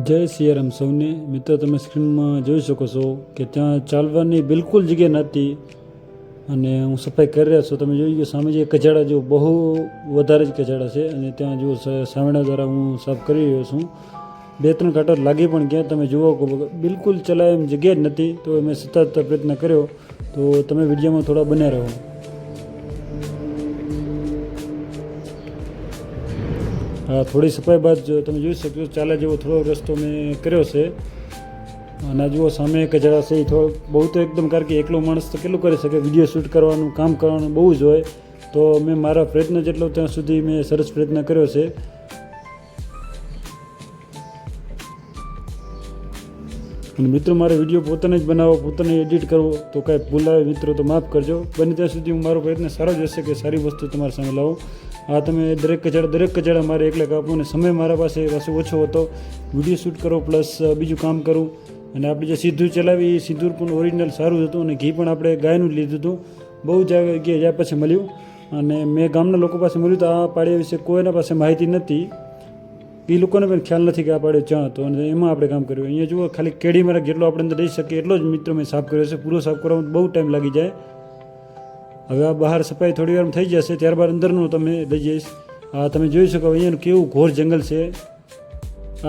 જય સિયારામ સૌને મિત્રો, તમે સ્ક્રીનમાં જોઈ શકો છો કે ત્યાં ચાલવાની બિલકુલ જગ્યા નહોતી અને હું સફાઈ કરી રહ્યા છું. તમે જોઈ ગયો સામે જે કચેડા જો બહુ વધારે જ કચેડા છે અને ત્યાં જો સાવરણા દ્વારા હું સાફ કરી રહ્યો છું. 2-3 કાંટા લાગી પણ ગયા. તમે જુઓ કે બિલકુલ ચલાય એમ જગ્યા જ નથી. તો મેં સતત પ્રયત્ન કર્યો. તો તમે વિડીયોમાં થોડા બન્યા રહો. હા, થોડી સફાઈ બાદ તમે જોઈ શકો ચાલે જેવો થોડો રસ્તો મેં કર્યો છે. અને જુઓ સામે કચરા છે એ થોડો બહુ તો એકદમ, કારણ કે એકલો માણસ તો કેટલું કરી શકે, વિડીયો શૂટ કરવાનું કામ કરવાનું બહુ જ હોય. તો મેં મારા પ્રયત્ન જેટલો ત્યાં સુધી મેં સરસ પ્રયત્ન કર્યો છે. અને મિત્રો, મારે વિડીયો પોતાને જ બનાવો, પોતાને એડિટ કરવો, તો કાંઈ ભૂલ આવે મિત્રો તો માફ કરજો. બને ત્યાં સુધી હું મારો પ્રયત્ન સારો જ હશે કે સારી વસ્તુ તમારી સામે લાવો. આ તમે દરેક કચેડા મારે એકલા કાપો અને સમય મારા પાસે ઓછો હતો. વિડીયો શૂટ કરો પ્લસ બીજું કામ કરું. અને આપણે જે સિંદૂર ચલાવી એ સિંદૂર પણ ઓરિજિનલ સારું હતું અને ઘી પણ આપણે ગાયનું લીધું હતું. બહુ જગ્યાએ જ્યાં પછી મળ્યું અને મેં ગામના લોકો પાસે મળ્યું તો આ પાડ્યા વિશે કોઈના પાસે માહિતી નથી. એ લોકોને પણ ખ્યાલ નથી કે આ પાડ્યો ક્યાં હતો અને એમાં આપણે કામ કર્યું. અહીંયા જુઓ ખાલી કેડી મારા જેટલો આપણે અંદર દઈ શકીએ એટલો જ મિત્રો મેં સાફ કર્યો છે. પૂરો સાફ કરવામાં બહુ ટાઈમ લાગી જાય. હવે આ બહાર સફાઈ થોડી વારમાં થઈ જશે, ત્યારબાદ અંદરનું તમે લઈ જઈશ. આ તમે જોઈ શકો અહીંયાનું કેવું ઘોર જંગલ છે.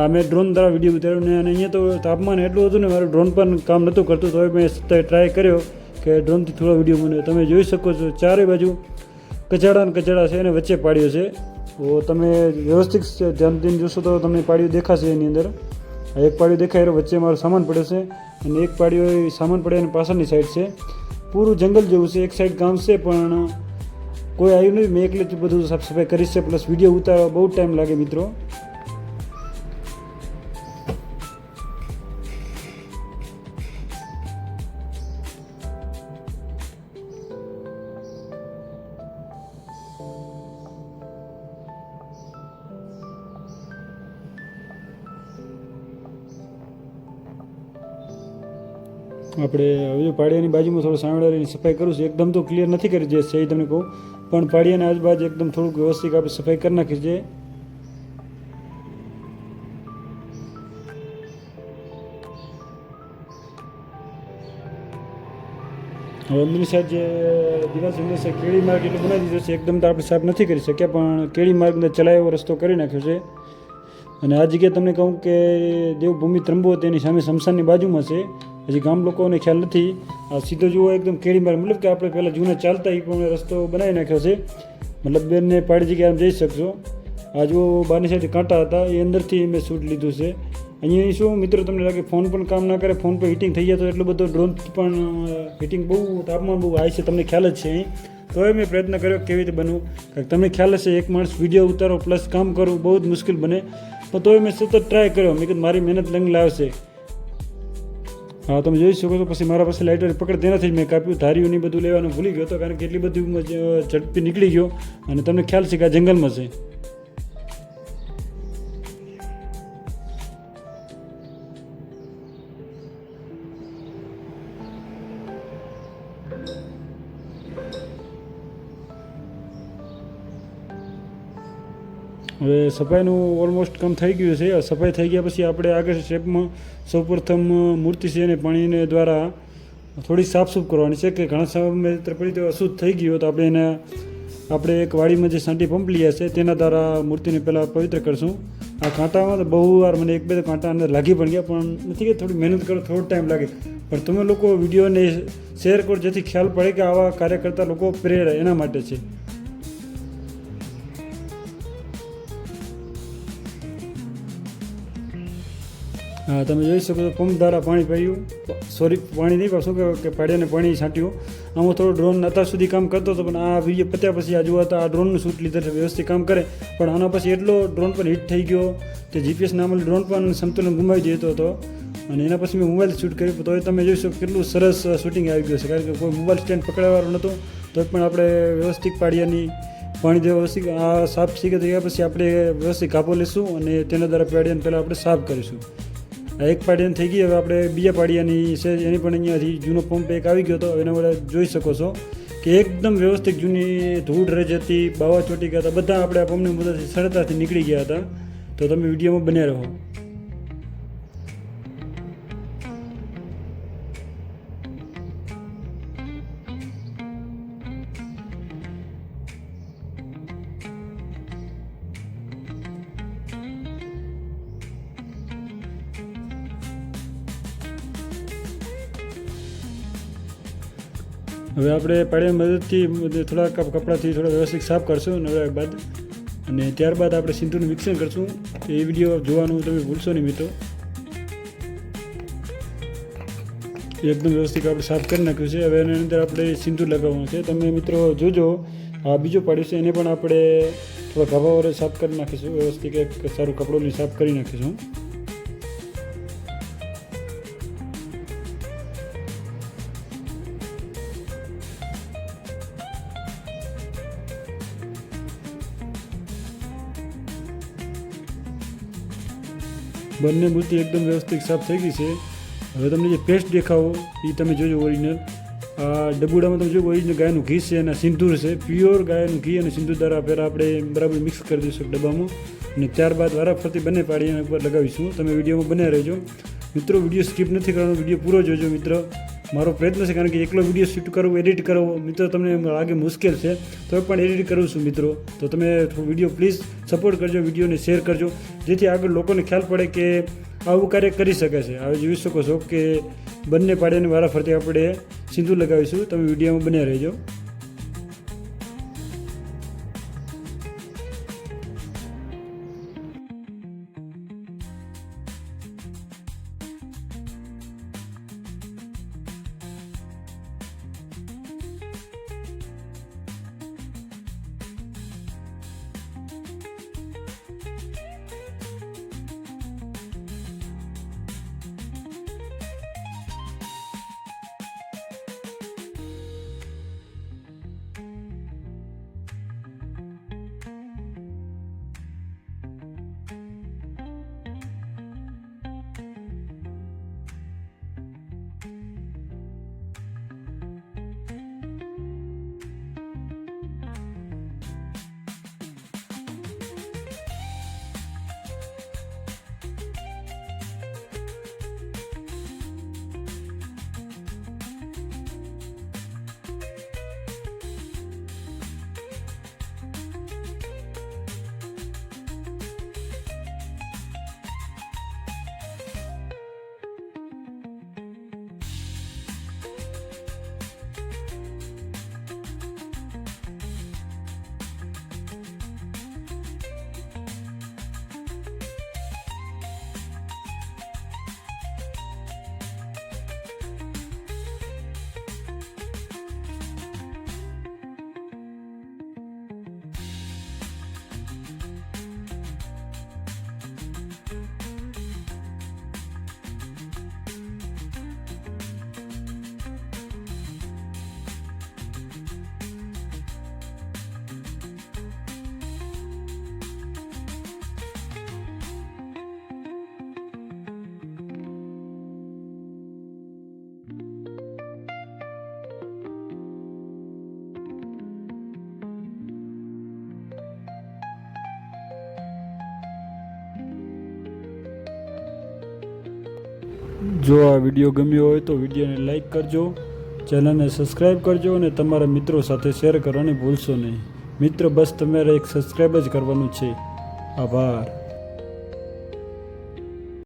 આ મેં ડ્રોન દ્વારા વિડીયો ઉતાર્યો ને અને અહીંયા તો તાપમાન એટલું હતું ને મારું ડ્રોન પણ કામ નહોતું કરતું. તો મેં ટ્રાય કર્યો કે ડ્રોનથી થોડો વિડીયો બન્યો. તમે જોઈ શકો છો ચારે બાજુ કચડા છે અને વચ્ચે પાડ્યો છે. તો તમે વ્યવસ્થિત ધ્યાન દઈને જોશો તો તમને પાડ્યું દેખાશે. એની અંદર આ એક પાડ્યું દેખાય રહ્યો, વચ્ચે મારો સામાન પડ્યો છે અને એક પાડ્યો એ સામાન પડે અને પાછળની સાઈડ છે. પૂરું જંગલ જેવું છે. એક સાઈડ ગામ છે પણ કોઈ આવ્યું નહીં. મેં એકલી બધું સાફ સફાઈ કરી છે. પ્લસ વિડીયો ઉતારવા બહુ ટાઈમ લાગે મિત્રો. આપણે હવે પાડિયાની બાજુમાં થોડું સાંવડાવીને સફાઈ કરું છું. એકદમ તો ક્લિયર નથી કરી જે છે એ તમને કહું, પણ પાડિયાની આજુબાજુ એકદમ થોડુંક વ્યવસ્થિત આપણે સફાઈ કરી નાખી છે. હવે અંદરની સાઈડ જે દિવાલ છે અંદર કેળી માર્ગ એટલું બનાવી દીધો છે. એકદમ તો આપણે સાફ નથી કરી શક્યા પણ કેળી માર્ગને ચલાવ્યો રસ્તો કરી નાખ્યો છે. અને આ જગ્યાએ તમને કહું કે દેવભૂમિ ત્રંબો તેની સામે શમશાનની બાજુમાં છે. હજી ગામ લોકોને ખ્યાલ નથી. આ સીધો જુઓ એકદમ કેળી માર્ગ, મતલબ કે આપણે પહેલાં જૂના ચાલતા એ પણ રસ્તો બનાવી નાખ્યો છે. મતલબ બેનને પાડી જગ્યાએ આમ જઈ શકશો. આ જુઓ બહારની સાઈડ કાંટા હતા એ અંદરથી મેં શૂટ લીધું છે. અહીંયા શું મિત્રો તમને લાગે ફોન પણ કામ ના કરે, ફોન પર હીટિંગ થઈ જાય તો એટલું બધું ડ્રોન પણ હીટિંગ બહુ તાપમાન બહુ હાઈ છે, તમને ખ્યાલ જ છે. અહીં તોય મેં પ્રયત્ન કર્યો કેવી રીતે બનવું, કારણ કે તમને ખ્યાલ હશે એક માણસ વિડીયો ઉતારો પ્લસ કામ કરવું બહુ જ મુશ્કેલ બને. પણ તોય મેં સતત ટ્રાય કર્યો. મેં કીધું મારી મહેનત લંગ લાવશે. હા, તમે જોઈ શકો છો પછી મારા પાસે લાઇટર પકડ તેનાથી જ મેં કાપ્યું. ધાર્યું નહીં બધું લેવાનું ભૂલી ગયો હતો, કારણ કે એટલી બધી ઝડપી નીકળી ગયો અને તમને ખ્યાલ છે કે આ જંગલમાં છે. હવે સફાઈનું ઓલમોસ્ટ કામ થઈ ગયું છે. સફાઈ થઈ ગયા પછી આપણે આગળ સ્ટેપમાં સૌપ્રથમ મૂર્તિ છે અને પાણીને દ્વારા થોડી સાફસૂફ કરવાની છે. કે ઘણા સમય પડી તો અશુદ્ધ થઈ ગયો તો આપણે એક વાડીમાં જે સાંટી પંપ લીયા છે તેના દ્વારા મૂર્તિને પહેલાં પવિત્ર કરશું. આ કાંટામાં તો બહુ વાર મને 1-2 કાંટા અંદર લાગી પણ ગયા, પણ નથી કે થોડી મહેનત કરો, થોડો ટાઈમ લાગે. પણ તમે લોકો વિડીયોને શેર કરો જેથી ખ્યાલ પડે કે આવા કાર્ય કરતા લોકો પ્રેરાય, એના માટે છે. હા, તમે જોઈ શકો છો પંપ દ્વારા પાણી પાયું, પાણી નહીં પણ શું કહેવાય કે પાડ્યાને પાણી છાંટ્યું. આમાં થોડો ડ્રોન અત્યાર સુધી કામ કરતો હતો, પણ આ વિડીયો પત્યા પછી આ જોવા આ ડ્રોનનું શૂટ લીધા છે, વ્યવસ્થિત કામ કરે. પણ આના પછી એટલો ડ્રોન પણ હિટ થઈ ગયો કે જીપીએસ નામનું ડ્રોન પણ સંતુલન ગુમાવી દેતો હતો. અને એના પછી મેં મોબાઈલ શૂટ કર્યું તો તમે જોઈ શકો કેટલું સરસ શૂટિંગ આવી ગયું છે, કારણ કે કોઈ મોબાઈલ સ્ટેન્ડ પકડાવવાનું નહોતું. તો પણ આપણે વ્યવસ્થિત પાડ્યાની પાણી દેવા વ્યવસ્થિત આ સાફ શીખે ગયા પછી આપણે વ્યવસ્થિત કાપો લઈશું અને તેના દ્વારા પાડ્યાને પહેલાં આપણે સાફ કરીશું. એક પાડિયાની થઈ ગઈ. હવે આપણે બીજા પાડિયાની છે એની પણ અહીંયાથી જૂનો પંપ એક આવી ગયો હતો. એના વડે જોઈ શકો છો કે એકદમ વ્યવસ્થિત જૂની ધૂળ રહી જતી, બાવા ચોટી ગયા હતા, બધા આપણે આ પંપની મદદથી સરળતાથી નીકળી ગયા હતા. તો તમે વિડીયોમાં બન્યા રહો. હવે આપણે પાડીની મદદથી થોડા કપડાથી થોડા વ્યવસ્થિત સાફ કરશું નવરા બાદ, અને ત્યારબાદ આપણે સિંદૂરનું મિક્સિંગ કરશું. એ વિડીયો જોવાનું તમે ભૂલશો નહીં મિત્રો. એકદમ વ્યવસ્થિત આપણે સાફ કરી નાખ્યું છે. હવે એની અંદર આપણે સિંદૂર લગાવવાનું છે. તમે મિત્રો જોજો, આ બીજો પાડ્યો છે એને પણ આપણે થોડા ગાભા વડે સાફ કરી નાખીશું. વ્યવસ્થિત એક સારું કપડું સાફ કરી નાખીશું. બંને મૂર્તિ એકદમ વ્યવસ્થિત સાફ થઈ ગઈ છે. હવે તમને જે પેસ્ટ દેખાવો એ તમે જોજો ઓરિજિનલ. આ ડબુડામાં તમે જો ઓરિજિનલ ગાયનું ઘી છે અને સિંદૂર છે. પ્યોર ગાયનું ઘી અને સિંદૂર દ્વારા પહેલાં આપણે બરાબર મિક્સ કરી દઈશું ડબ્બામાં, અને ત્યારબાદ વારાફરતી બંને પાડી એના ઉપર લગાવીશું. તમે વિડીયોમાં બન્યા રહેજો મિત્રો. વિડીયો સ્કીપ નથી કરવાનો, વિડીયો પૂરો જોજો મિત્રો. મારો પ્રયત્ન છે, કારણ કે એકલો વિડીયો શૂટ કરવો, એડિટ કરવો મિત્રો તમને લાગે મુશ્કેલ છે, તો પણ એડિટ કરું છું મિત્રો. તો તમે વિડીયો પ્લીઝ સપોર્ટ કરજો, વિડીયોને શેર કરજો, જેથી આગળ લોકોને ખ્યાલ પડે કે આવું કાર્ય કરી શકે છે. હવે જોઈ શકો છો કે બંને પાડીને વારાફરતી આપણે સિંદૂર લગાવીશું. તમે વિડીયોમાં બન્યા રહેજો. જો આ વિડીયો ગમ્યો હોય તો વિડીયોને લાઈક કરજો, ચેનલને સબસ્ક્રાઈબ કરજો અને તમારા મિત્રો સાથે શેર કરવાની ભૂલશો નહીં. મિત્રો બસ તમારે એક સબસ્ક્રાઈબ જ કરવાનું છે. આભાર.